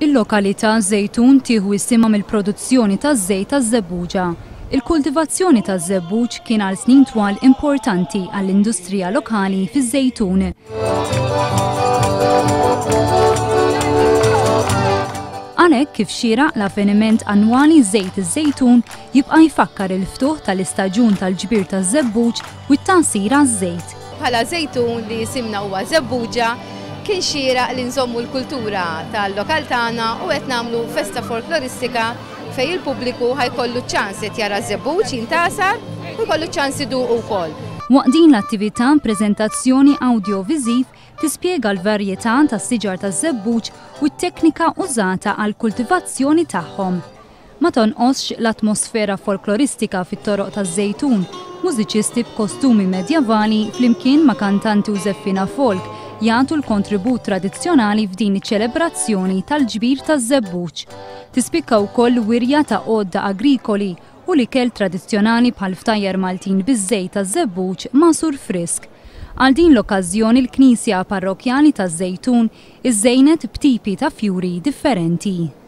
Il-lokalità Żejtun tieħu isimha mill-produzzjoni taż-żejt taż-żebbuġa. Il-kultivazzjoni taż-żebbuġ kien għal snin twal importanti għall-industrija lokali fiż-Żejtun. Għalhekk kif xieraq l-avveniment annwali Żejt iż-Zejtun jibqa' jfakkar il-ftuħ tal-istagun tal-gbir taż-żebbuġ u t-tgħassir għaż-żejt. Bħala Żejtun li jisimna huwa żebbuġa kien xieraq li nżommu l-kultura tal-lokal tagħna u qed nagħmlu festa folkloristika fejn il-pubbliku ħajkollu ċans qed jara żebbuġ jintasar u jkollu ċans iduq ukoll. Waqt din l-attività preżentazzjoni audio-viżiv tispjega l-varjetà tas-siġar taż-żebbuġ u t-teknika użata għall kultivazzjoni tagħhom. Ma tonqosx l-atmosfera folkloristika fit-toroq taż-Żejtun, mużiċisti b'kostumi medjevali flimkien ma' kantanti u żeffina folk jagħtu l-kontribut tradizzjonali f'din iċ-ċelebrazzjoni tal-gbir taż-żebbuġ. Tispikka wkoll wirja ta' għodda agrikoli u l-ikel tradizzjonali bħal ftajjar Maltin biż-żejt taż-żebbuġ ma'sur frisk. Għal din l-okkażjoni l-Knisja Parrokjali taż-Żejtun iż-żejnet b'tipi ta' fjuri differenti.